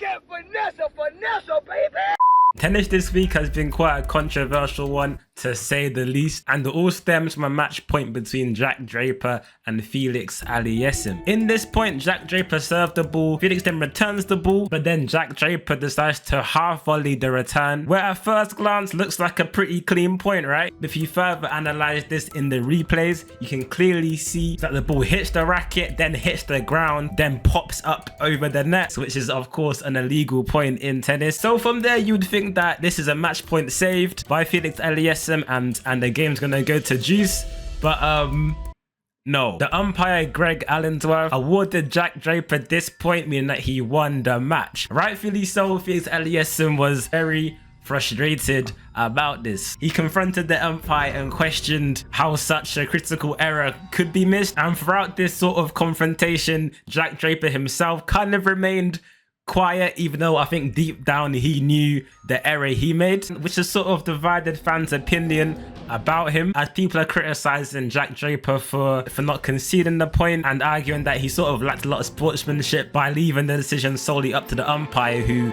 get finesse, baby! Tennis this week has been quite a controversial one, to say the least, and it all stems from a match point between Jack Draper and Felix Auger-Aliassime. In this point, Jack Draper served the ball, Felix then returns the ball, but then Jack Draper decides to half volley the return, where at first glance looks like a pretty clean point, right? If you further analyze this in the replays, you can clearly see that the ball hits the racket, then hits the ground, then pops up over the net, which is of course an illegal point in tennis. So from there, you'd think that this is a match point saved by Felix Auger-Aliassime and the game's gonna go to juice, but no. The umpire Greg Allensworth awarded Jack Draper this point, meaning that he won the match. Rightfully so, Felix Auger-Aliassime was very frustrated about this. He confronted the umpire and questioned how such a critical error could be missed, and throughout this sort of confrontation, Jack Draper himself kind of remained quiet, even though I think deep down he knew the error he made, which has sort of divided fans' opinion about him, as people are criticizing Jack Draper for not conceding the point and arguing that he sort of lacked a lot of sportsmanship by leaving the decision solely up to the umpire, who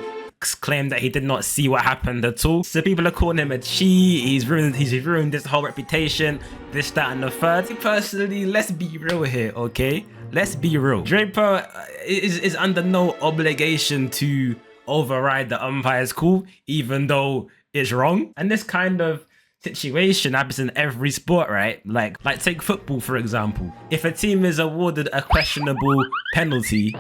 claimed that he did not see what happened at all. So people are calling him a cheat, he's ruined his whole reputation, this, that and the third. Personally, let's be real here, okay? Let's be real. Draper is under no obligation to override the umpire's call, even though it's wrong. And this kind of situation happens in every sport, right? Like take football, for example. If a team is awarded a questionable penalty,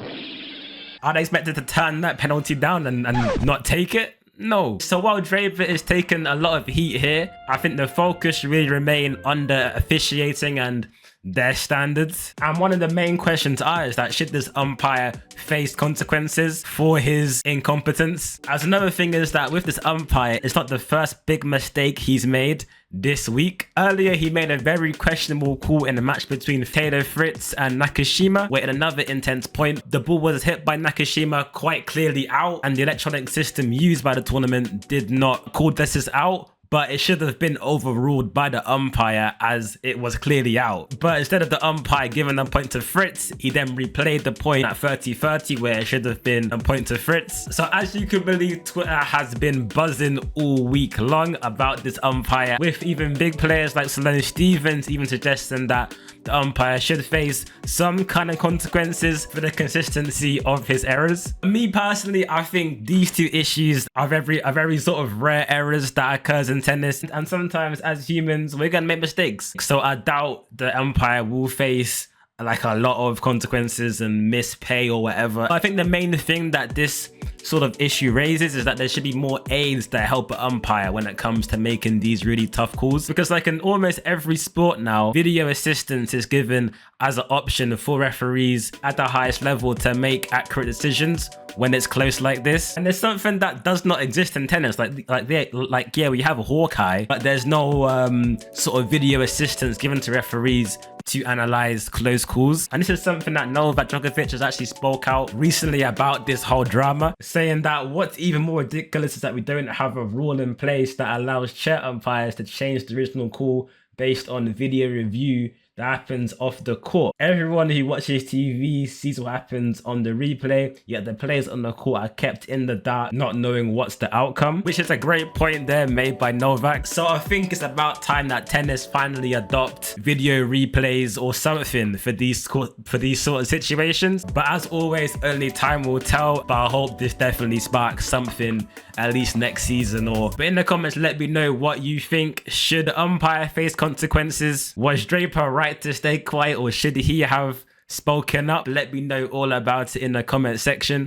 are they expected to turn that penalty down and not take it? No. So while Draper is taking a lot of heat here, I think the focus should really remain on the officiating and their standards. And one of the main questions is that should this umpire face consequences for his incompetence? As another thing is that with this umpire, it's not the first big mistake he's made this week. Earlier, he made a very questionable call in a match between Taylor Fritz and Nakashima, where at another intense point, the ball was hit by Nakashima quite clearly out, and the electronic system used by the tournament did not call this out, but it should have been overruled by the umpire as it was clearly out. But instead of the umpire giving a point to Fritz, he then replayed the point at 30-30 where it should have been a point to Fritz. So as you can believe, Twitter has been buzzing all week long about this umpire, with even big players like Sloane Stephens even suggesting that the umpire should face some kind of consequences for the consistency of his errors. Me personally, I think these two issues are very sort of rare errors that occurs in tennis, and sometimes as humans we're gonna make mistakes, so I doubt the umpire will face like a lot of consequences and miss pay or whatever. I think the main thing that this sort of issue raises is that there should be more aids that help an umpire when it comes to making these really tough calls, because like in almost every sport now, video assistance is given as an option for referees at the highest level to make accurate decisions when it's close like this. And there's something that does not exist in tennis, yeah, we have a Hawkeye, but there's no sort of video assistance given to referees to analyze close calls. And this is something that Novak Djokovic has actually spoke out recently about this whole drama, saying that what's even more ridiculous is that we don't have a rule in place that allows chair umpires to change the original call based on video review that happens off the court. Everyone who watches TV sees what happens on the replay, yet the players on the court are kept in the dark, not knowing what's the outcome, which is a great point there made by Novak. So I think it's about time that tennis finally adopt video replays or something for these sort of situations. But as always, only time will tell, but I hope this definitely sparks something at least next season. But in the comments, let me know what you think. Should umpire face consequences? Was Draper right to stay quiet, or should he have spoken up? Let me know all about it in the comment section.